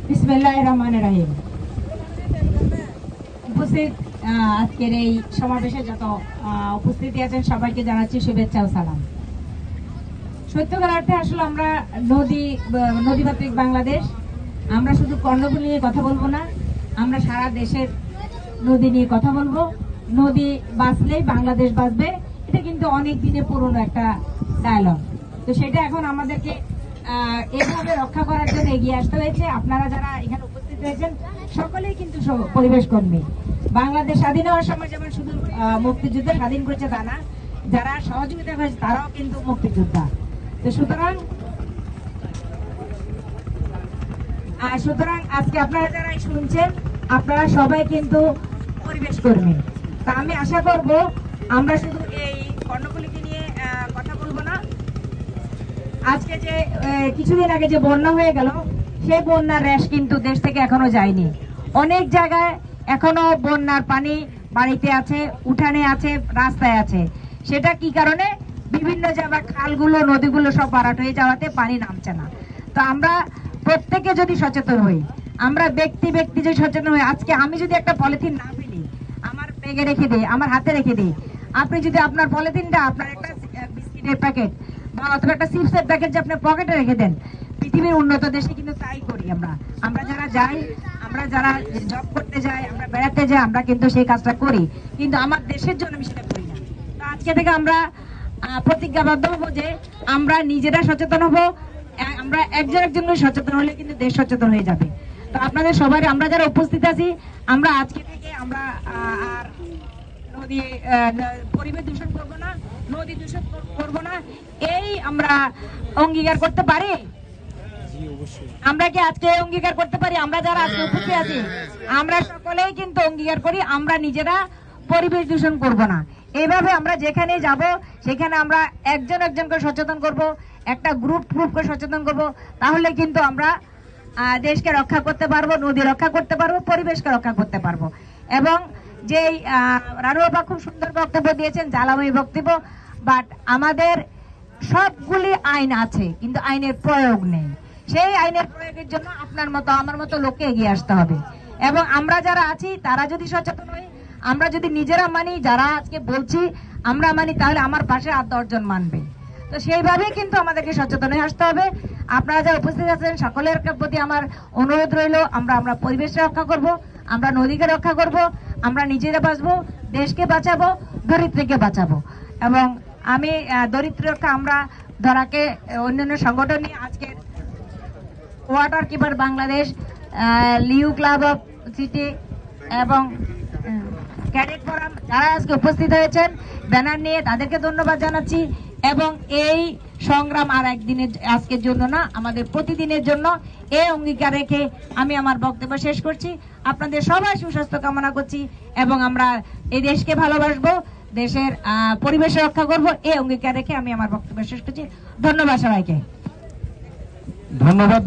বিসমিল্লাহির রহমানির রহিম। উপস্থিত আজকের এই সমাবেশে যত উপস্থিতি আছেন সবাইকে জানাচ্ছি শুভেচ্ছা ও সালাম। সত্যিকার অর্থে আসলে আমরা নদীমাতৃক বাংলাদেশ। আমরা শুধু কর্ণফুলী নিয়ে কথা বলবো না, আমরা সারা দেশের নদী নিয়ে কথা বলবো। নদী বাঁচলেই বাংলাদেশ বাঁচবে, এটা কিন্তু অনেক দিনে পুরনো একটা ডায়লগ। তো সেটা এখন আমাদেরকে এভাবে রক্ষা করার জন্য এগিয়ে আসতে হয়েছে। আপনারা যারা এখানে উপস্থিত হয়েছেন সকলেই কিন্তু পরিবেশ কর্মী। বাংলাদেশ স্বাধীন হওয়ার সময় যেমন শুধু মুক্তিযুদ্ধ স্বাধীন করেছে তা না, যারা সহযোগিতা করেছে তারাও কিন্তু মুক্তিযোদ্ধা। তো সুতরাং আজকে আপনারা যারা শুনছেন আপনারা সবাই কিন্তু পরিবেশ কর্মী। তা আমি আশা করব আমরা শুধু এই কর্ণফুলীকে নিয়ে কথা বলবো না। আজকে যে কিছুদিন আগে যে বন্যা হয়ে গেল, সেই বন্যার রেশ কিন্তু দেশ থেকে এখনো যায়নি। অনেক জায়গায় এখনো বন্যার পানি বাড়িতে আছে, উঠানে আছে, রাস্তায় আছে। সেটা কি কারণে? বিভিন্ন জায়গায় খালগুলো নদীগুলো সব ভরাট হয়ে যাওয়াতে পানি নামছে না। তো আমরা প্রত্যেকে যদি সচেতন হই, আমরা ব্যক্তি যদি সচেতন হই, আজকে আমি যদি একটা পলিথিন না ফেলি, আমার ব্যাগে রেখে দিই, আমার হাতে রেখে দিই, আপনি যদি আপনার পলিথিনটা আপনার একটা বিস্কিটের প্যাকেট বা অথবা একটা চিপসের প্যাকেট যে আপনি পকেটে রেখে দেন, পৃথিবীর উন্নত দেশে কিন্তু তাই করি আমরা যারা যাই, আমরা যারা জব করতে যাই, আমরা বেড়াতে যাই, আমরা কিন্তু সেই কাজটা করি, কিন্তু আমার দেশের জন্য আমি সেটা করি না। তো আজকে থেকে আমরা প্রতিজ্ঞাবদ্ধ হবো যে আমরা নিজেরা সচেতন হবো। আমরা একজন সচেতন হলে কিন্তু দেশ সচেতন হয়ে যাবে। তো আপনাদের সবাই, আমরা যারা উপস্থিত আছি, আমরা আজকে থেকে আমরা আর নদী পরিবেশ দূষণ করবো না, নদী দূষণ করবো না, এই আমরা অঙ্গীকার করতে পারি। আমরা কি আজকে অঙ্গীকার করতে পারি? আমরা যারা আজকে উপস্থিত আছি আমরা সকলেই কিন্তু অঙ্গীকার করি আমরা নিজেরা পরিবেশ দূষণ করব না। এইভাবে আমরা যেখানে যাব সেখানে আমরা একজনকে সচেতন করব, একটা গ্রুপ করে সচেতন করব। তাহলে কিন্তু আমরা দেশকে রক্ষা করতে পারবো, নদী রক্ষা করতে পারবো, পরিবেশকে রক্ষা করতে পারবো। এবং যেই রানুবাবা খুব সুন্দর বক্তব্য দিয়েছেন, জ্বালাময়ী বক্তব্য, বাট আমাদের সবগুলি আইন আছে কিন্তু আইনের প্রয়োগ নেই। সেই আইনের প্রয়োগের জন্য আপনার মতো আমার মতো লোককে এগিয়ে আসতে হবে। এবং আমরা যারা আছি তারা যদি সচেতন হই, আমরা যদি নিজেরা মানি, যারা আজকে বলছি আমরা মানি, তাহলে আমার পাশে আর 10 জন মানবে। তো সেইভাবেই কিন্তু আমাদেরকে সচেতন হয়ে আসতে হবে। আপনারা যারা উপস্থিত আছেন সকলের প্রতি আমার অনুরোধ রইল, আমরা পরিবেশ রক্ষা করব, আমরা নদীকে রক্ষা করব, আমরা নিজেরা বাঁচবো, দেশকে বাঁচাবো, ধরিত্রীকে বাঁচাবো। এবং আমি ধরিত্রী রক্ষা আমরা ধরাকে অন্যান্য সংগঠন নিয়ে আজকে water keeper Bangladesh, Liu club of city এবং ক্যাডেট ফোরাম যারা আজকে উপস্থিত হয়েছেন ব্যানার নিয়ে, তাদেরকে ধন্যবাদ জানাচ্ছি। এবং এই সংগ্রাম আর একদিনের আজকের জন্য না, আমাদের প্রতিদিনের জন্য। এই অঙ্গীকার রেখে আমি আমার বক্তব্য শেষ করছি। আপনাদের সবাই সুস্বাস্থ্য কামনা করছি এবং আমরা এই দেশকে ভালোবাসবো, দেশের পরিবেশ রক্ষা করব, এই অঙ্গীকার রেখে আমি আমার বক্তব্য শেষ করছি। ধন্যবাদ সবাইকে। ধন্যবাদ।